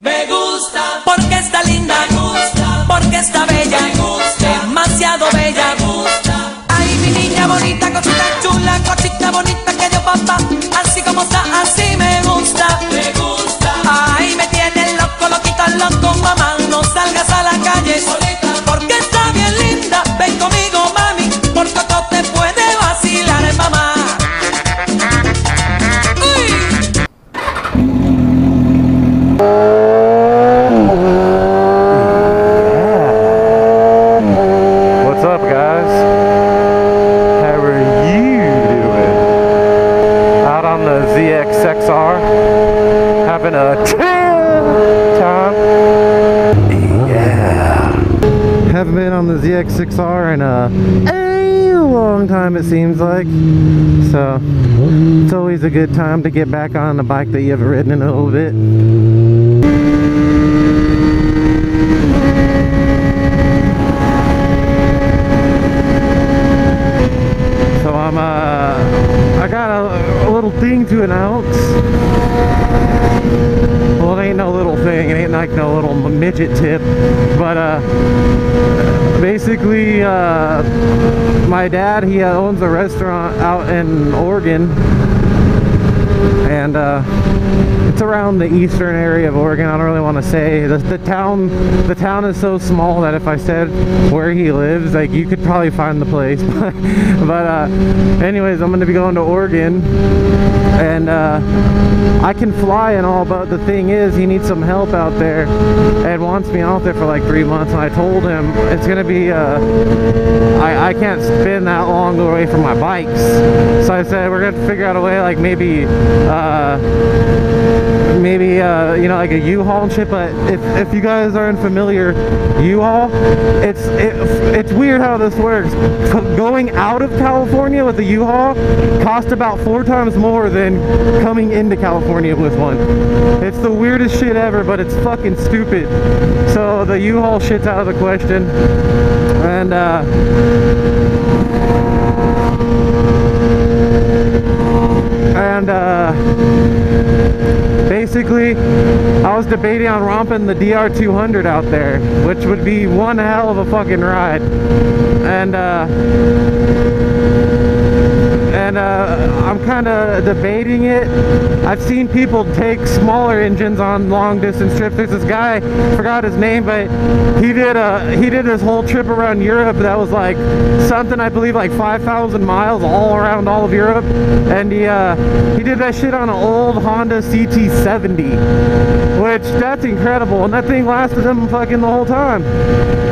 Me gusta porque está linda, me gusta porque está bella, me gusta demasiado bella, me gusta. Ay, mi niña bonita, cosita chula, cosita bonita que dio papá, así como está, así me gusta, me gusta. Ay, me tiene loco, loquita, loco, mamá, no salgas a la calle solita, porque está bien linda. Ven conmigo, mami, porque todo te puede vacilar, mamá. What's up, guys? How are you doing? Out on the ZX6R, having a time. Yeah. Haven't been on the ZX6R in a long time, it seems like. So it's always a good time to get back on a bike that you haven't ridden in a little bit. I got a little thing to announce. Well, it ain't no little thing, it ain't like no little midget tip, but basically my dad, he owns a restaurant out in Oregon, and it's around the eastern area of Oregon. I don't really want to say the town is so small that if I said where he lives, like, you could probably find the place. But anyways, I'm going to be going to Oregon, and I can fly and all, but the thing is, he needs some help out there and wants me out there for like 3 months. And I told him it's going to be I can't spend that long away from my bikes, so I said we're going to figure out a way, like maybe you know, like a U-Haul and shit. But if you guys aren't familiar, U-Haul, it's weird how this works. Going out of California with a U-Haul costs about 4 times more than coming into California with one. It's the weirdest shit ever, but it's fucking stupid. So the U-Haul shit's out of the question. And basically, I was debating on romping the DR200 out there, which would be one hell of a fucking ride. And I'm kind of debating it. I've seen people take smaller engines on long distance trips. There's this guy, forgot his name, but he did this whole trip around Europe that was like something, I believe, like 5,000 miles all around all of Europe. And he did that shit on an old Honda CT70, which, that's incredible, and that thing lasted him fucking the whole time.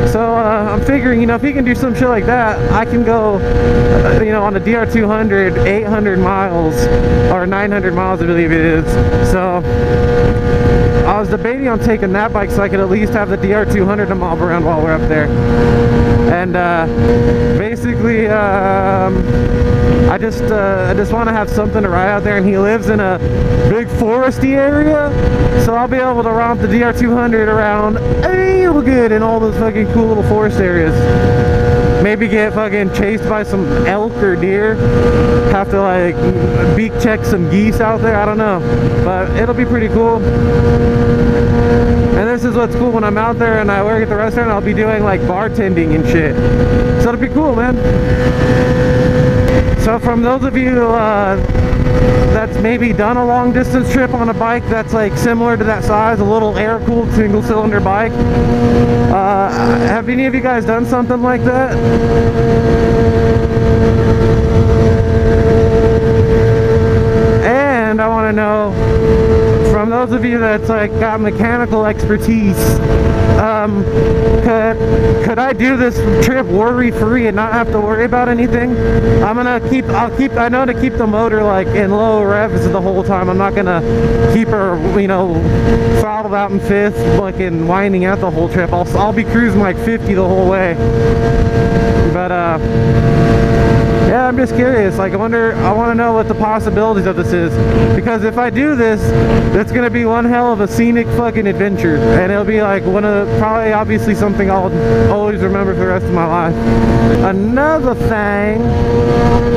So I'm figuring, you know, if he can do some shit like that, I can go, you know, on a DR200, 800 miles, or 900 miles, I believe it is. So I was debating on taking that bike so I could at least have the DR200 to mob around while we're up there. And basically, I just want to have something to ride out there, and he lives in a big foresty area, so I'll be able to romp the DR200 around real good in all those fucking cool little forest areas. Maybe get fucking chased by some elk or deer. Have to like beak check some geese out there. I don't know, but it'll be pretty cool. And this is what's cool: when I'm out there and I work at the restaurant, I'll be doing like bartending and shit. So it'll be cool, man. So from those of you that's maybe done a long distance trip on a bike that's like similar to that size, a little air-cooled single-cylinder bike, have any of you guys done something like that? And I want to know, from those of you that's like got mechanical expertise, could I do this trip worry-free and not have to worry about anything? I know to keep the motor like in low revs the whole time. I'm not gonna keep her, you know, throttled out in fifth, fucking whining out the whole trip. I'll be cruising like 50 the whole way. But yeah, I'm just curious. Like, I want to know what the possibilities of this is, because if I do this, it's gonna be one hell of a scenic fucking adventure, and it'll be like probably obviously something I'll always remember for the rest of my life. Another thing,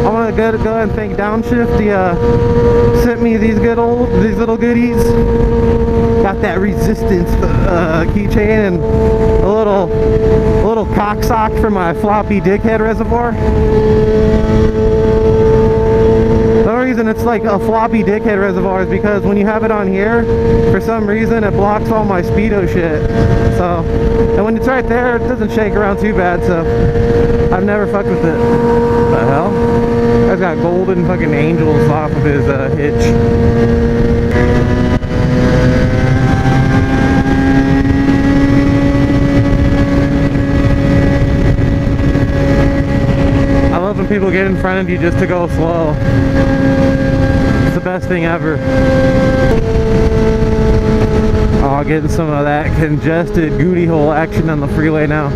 I want to go ahead and thank Downshift. He sent me these little goodies. got that resistance keychain and a little cock sock for my floppy dickhead reservoir. The only reason it's like a floppy dickhead reservoir is because when you have it on here, for some reason it blocks all my speedo shit. So, and when it's right there, it doesn't shake around too bad, so I've never fucked with it. What the hell? Guy's got golden fucking angels off of his hitch. I love when people get in front of you just to go slow. It's the best thing ever. Oh, getting some of that congested goody hole action on the freeway now.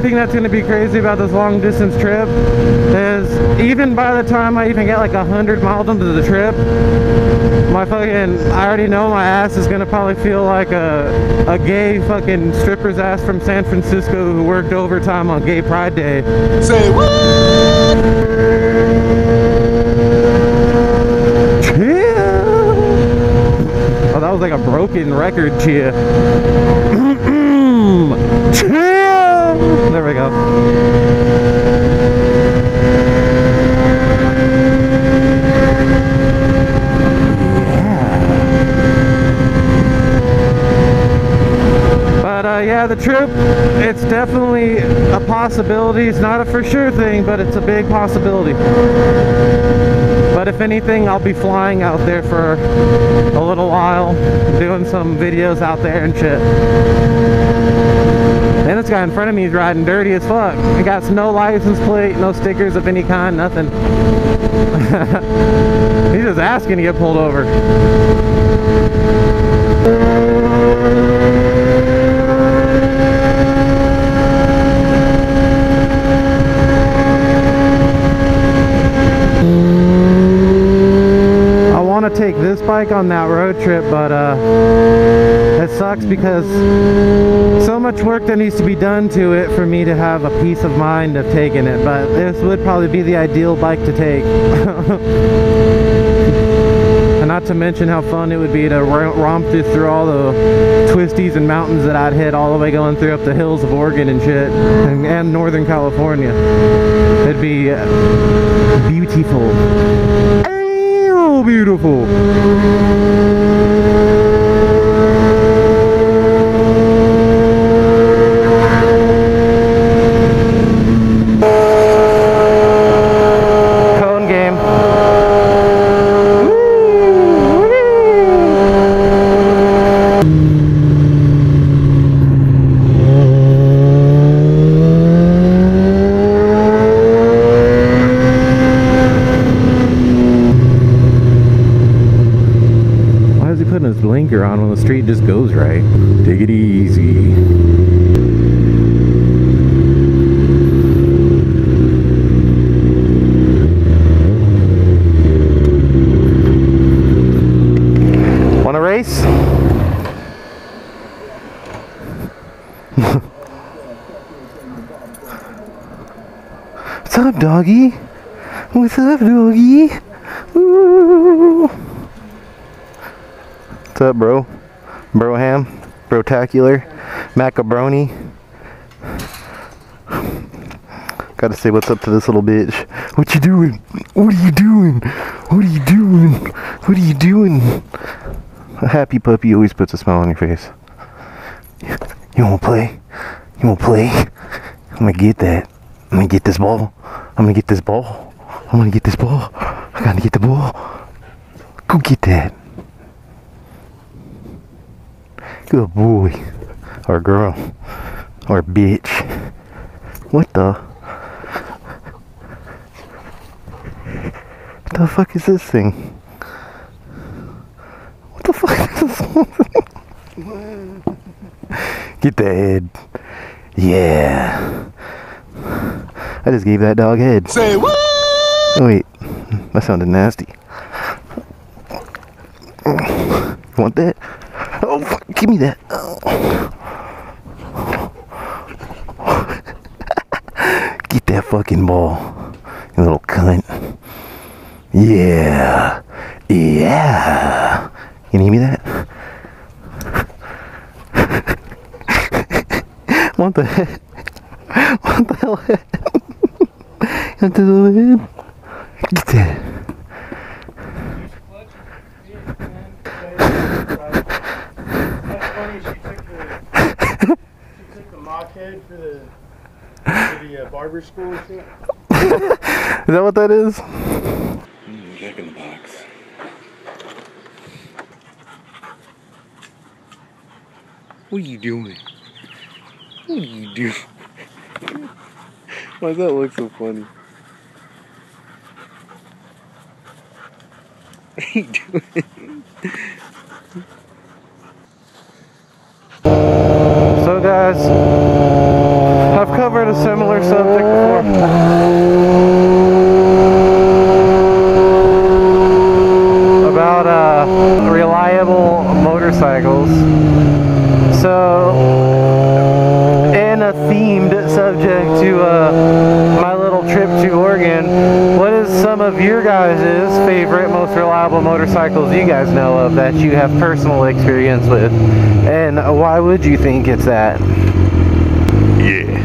That's going to be crazy about this long distance trip is even by the time I even get like 100 miles into the trip, my fucking, I already know my ass is going to probably feel like a gay fucking stripper's ass from San Francisco who worked overtime on Gay Pride Day. Say what? Oh, that was like a broken record cheer. There we go. But yeah, the trip, it's definitely a possibility. It's not a for sure thing, but it's a big possibility. But if anything, I'll be flying out there for a little while, doing some videos out there and shit. And this guy in front of me is riding dirty as fuck. He got no license plate, no stickers of any kind, nothing. He's just asking to get pulled over. I want to take this bike on that road trip, but it sucks because so much work that needs to be done to it for me to have a peace of mind of taking it, but this would probably be the ideal bike to take. And not to mention how fun it would be to romp this through all the twisties and mountains that I'd hit all the way going through up the hills of Oregon and shit, and Northern California. It'd be beautiful. Oh, beautiful. Blinker on when the street just goes right. Take it easy. Want to race? What's up, doggy? What's up, doggy? Ooh. What's up, bro? Broham? Brotacular? Macabroni? Gotta say what's up to this little bitch. What you doing? What are you doing? What are you doing? What are you doing? A happy puppy always puts a smile on your face. You wanna play? You wanna play? I'm gonna get that. I'm gonna get this ball. I'm gonna get this ball. I'm gonna get this ball. I gotta get the ball. Go get that. Good boy. Or girl. Or bitch. What the? What the fuck is this thing? What the fuck is this one? Get the head. Yeah. I just gave that dog head. Say what? Oh wait. That sounded nasty. You want that? Oh, fuck, give me that. Oh. Get that fucking ball, you little cunt. Yeah. Yeah. Can you give me that? What the heck? What the hell? Into the lid? Get that. That's funny, she took the mock head for the barber school and shit. Is that what that is? Jack in the box. What are you doing? What are you doing? Why does that look so funny? What are you doing? So guys, I've covered a similar subject before. About reliable motorcycles. So, in a themed subject to my little trip to Oregon, what is some of your guys' favorite, most reliable motorcycles you guys know of that you have personal experience with? And why would you think it's that? Yeah.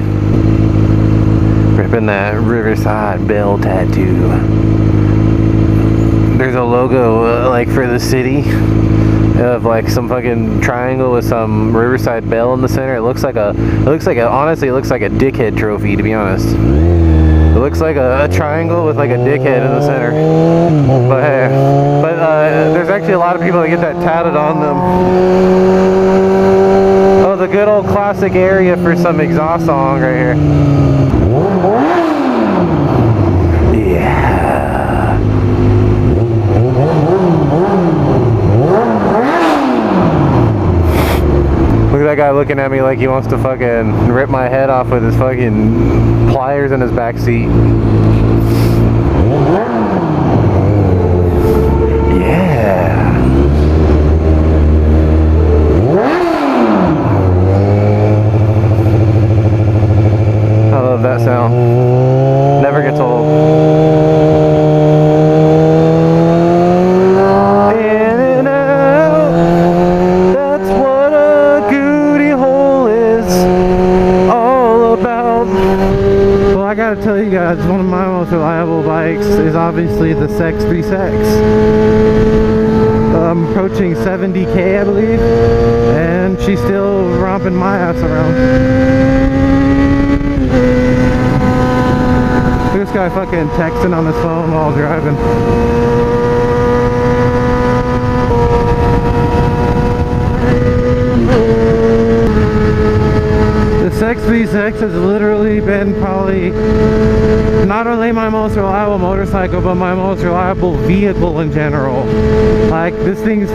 Ripping that Riverside bell tattoo. There's a logo like for the city of like some fucking triangle with some Riverside bell in the center. It looks like honestly it looks like a dickhead trophy, to be honest. It looks like a triangle with like a dickhead in the center. But hey, there's actually a lot of people that get that tatted on them. Oh, the good old classic area for some exhaust song right here. Yeah. Look at that guy looking at me like he wants to fucking rip my head off with his fucking pliers in his back seat. Yeah. I love that sound. Never gets old. I gotta tell you guys, one of my most reliable bikes is obviously the Sex 3Sex. I'm approaching 70K, I believe, and she's still romping my ass around. Look at this guy fucking texting on his phone while driving. The Sex 3Sex has literally been probably not only my most reliable motorcycle, but my most reliable vehicle in general. Like, this thing's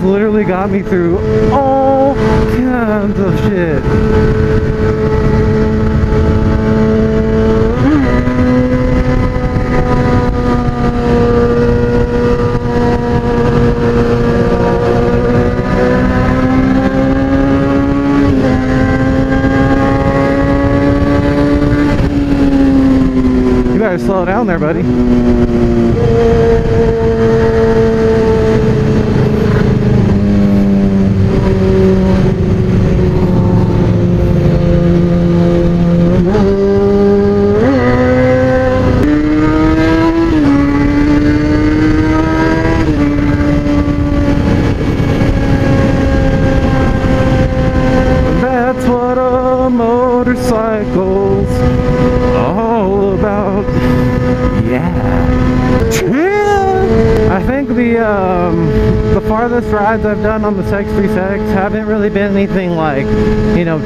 literally got me through all kinds of shit. You better slow down there, buddy. That's what a motorcycle's all about. Yeah. I think the farthest rides I've done on the Sex 36 haven't really been anything like, you know,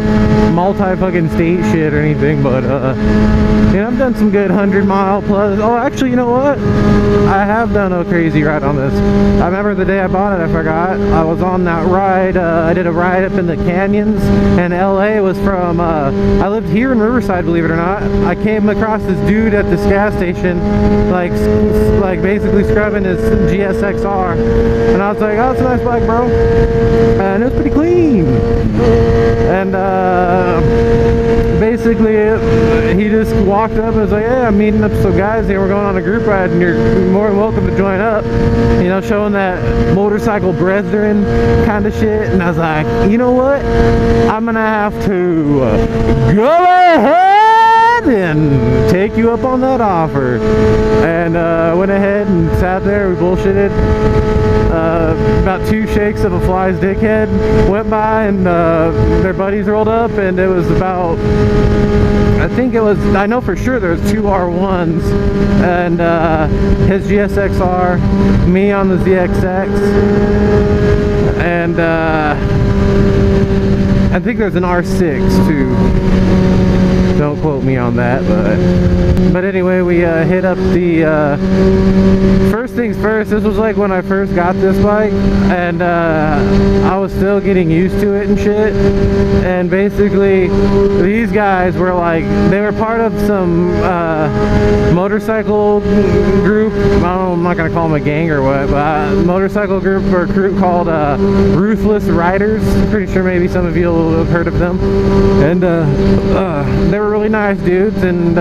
multi-fucking state shit or anything, but, you know, I've done some good 100-mile plus. Oh, actually, you know what? I have done a crazy ride on this. I remember the day I bought it, I forgot. I was on that ride, I did a ride up in the canyons, and LA was from, I lived here in Riverside, believe it or not. I came across this dude at this gas station, like basically scrubbing his GSXR, and I was like, oh, it's a nice bike, bro, and it was pretty clean. And basically he just walked up and was like, hey, I'm meeting up with some guys here, we're going on a group ride and you're more than welcome to join up, you know, showing that motorcycle brethren kind of shit. And I was like, you know what, I'm gonna have to go ahead and take you up on that offer. And went ahead and sat there, we bullshitted. About 2 shakes of a fly's dickhead went by, and their buddies rolled up, and it was about, I think it was, I know for sure there was 2 R1s, and his GSXR, me on the ZXX, and I think there's an R6 too. Don't quote me on that, but anyway, we hit up the first things first. This was like when I first got this bike, and I was still getting used to it and shit. And basically these guys were like, they were part of some motorcycle group. I don't know, I'm not gonna call them a gang or what, but motorcycle group or crew called Ruthless Riders. Pretty sure maybe some of you will have heard of them. And they were really nice dudes, and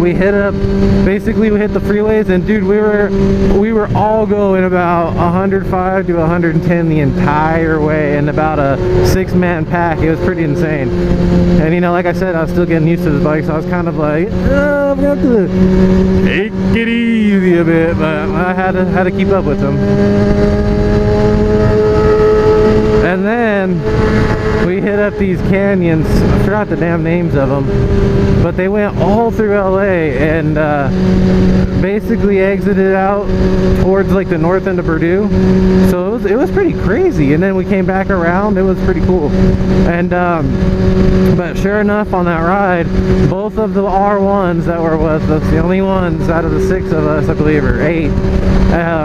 we hit up, basically we hit the freeways, and dude, we were all going about 105 to 110 the entire way in about a 6-man pack. It was pretty insane. And you know, like I said, I was still getting used to the bike, so I was kind of like, oh, I'm gonna have to take it easy a bit, but I had to keep up with them. And then we hit up these canyons. I forgot the damn names of them, but they went all through LA and basically exited out towards like the north end of Purdue. So it was pretty crazy. And then we came back around. It was pretty cool. And but sure enough, on that ride, both of the R1s that were with us, the only ones out of the 6 of us, I believe, or 8,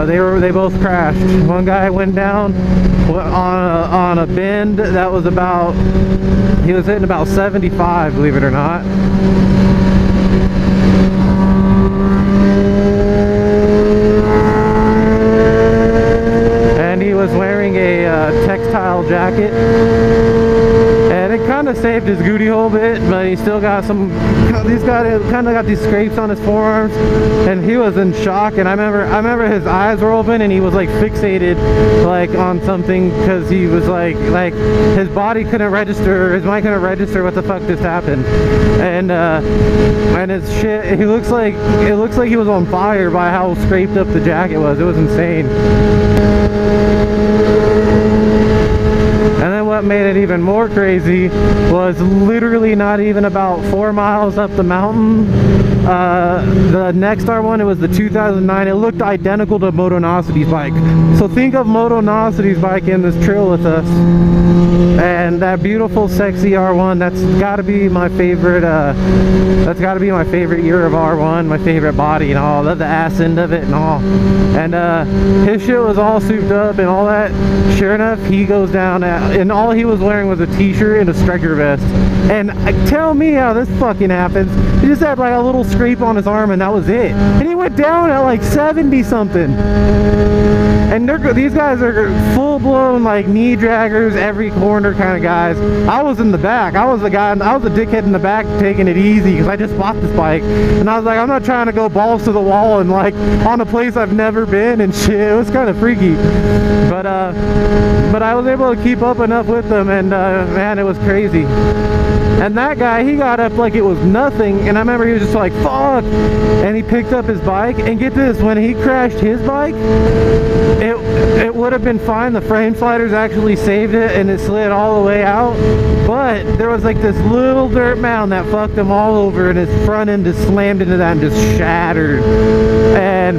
they both crashed. One guy went down on a bend that was about, he was hitting about 75, believe it or not. And he was wearing a textile jacket, and it kind of saved his booty hole bit, but he still got some, he's got kind of got these scrapes on his forearms, and he was in shock. And I remember his eyes were open, and he was like fixated like on something, because he was like his body couldn't register, his mind couldn't register what the fuck just happened. And his shit, it looks like he was on fire by how scraped up the jacket was. It was insane. And then what made it even more crazy was literally not even about 4 miles up the mountain, the next R1, it was the 2009, it looked identical to Motonosity's bike. So think of Motonosity's bike in this trail with us, and that beautiful sexy R1, that's gotta be my favorite, year of R1, my favorite body and all, the ass end of it and all. And his shit was all souped up and all that. Sure enough, he goes down and all he was wearing was a t-shirt and a striker vest. And tell me how this fucking happens. He just had like a little scrape on his arm and that was it. And he went down at like 70 something. And these guys are full-blown like knee draggers, every corner kind of guys. I was in the back. I was the dickhead in the back taking it easy because I just bought this bike. And I was like, I'm not trying to go balls to the wall and like on a place I've never been and shit. It was kind of freaky. But I was able to keep up enough with them, and man, it was crazy. And that guy, he got up like it was nothing, and I remember he was just like, fuck, and he picked up his bike, and get this, when he crashed his bike, it would have been fine. The frame sliders actually saved it and it slid all the way out, but there was like this little dirt mound that fucked him all over, and his front end just slammed into that and just shattered. And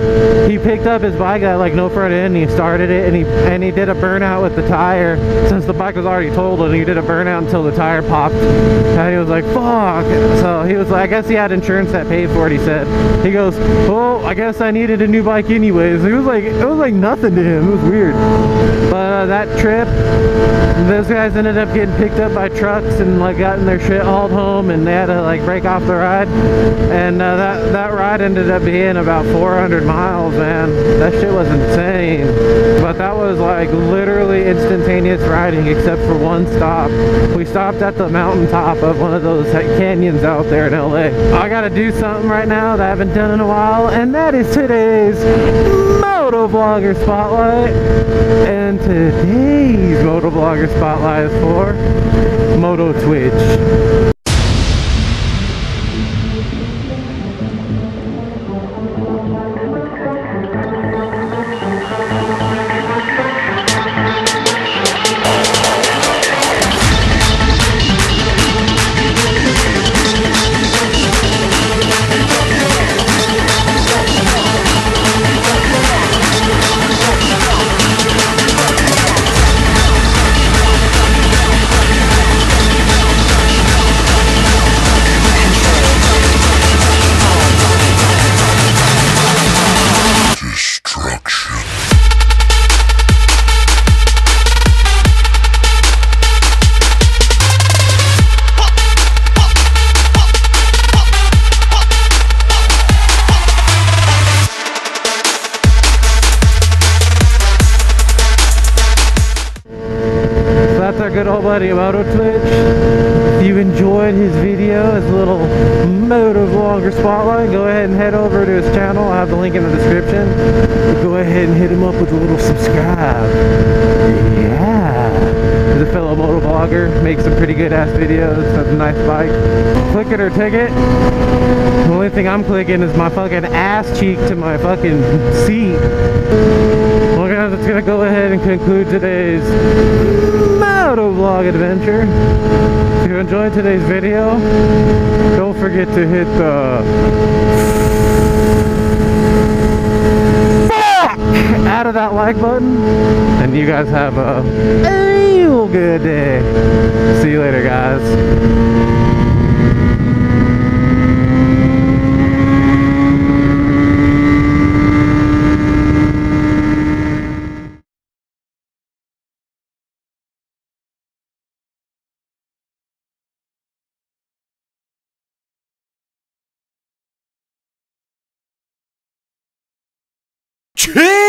he picked up his bike at like no front end, and he started it, and he did a burnout with the tire since the bike was already totaled, and he did a burnout until the tire popped, and he was like, fuck. So he was like, I guess he had insurance that paid for it. He said, he goes, well, I guess I needed a new bike anyways. It was like nothing to him. It was weird. But that trip, those guys ended up getting picked up by trucks and like gotten their shit hauled home, and they had to like break off the ride, and that ride ended up being about 400 miles, man. That shit was insane. But that was like literally instantaneous riding except for one stop. We stopped at the mountaintop of one of those canyons out there in LA. I gotta do something right now that I haven't done in a while, and that is today's Motovlogger Spotlight. And today's Motovlogger Spotlight is for Moto Twitch. Good old buddy Moto Twitch. If you enjoyed his video, his little Motovlogger Spotlight, go ahead and head over to his channel. I have the link in the description. Go ahead and hit him up with a little subscribe. Yeah. He's a fellow motovlogger, makes some pretty good ass videos, has a nice bike. Click it or take it. The only thing I'm clicking is my fucking ass cheek to my fucking seat. Well guys, it's gonna go ahead and conclude today's Motovlog adventure. If you enjoyed today's video, don't forget to hit the out of that like button, and you guys have a real good day. See you later, guys. Cheers!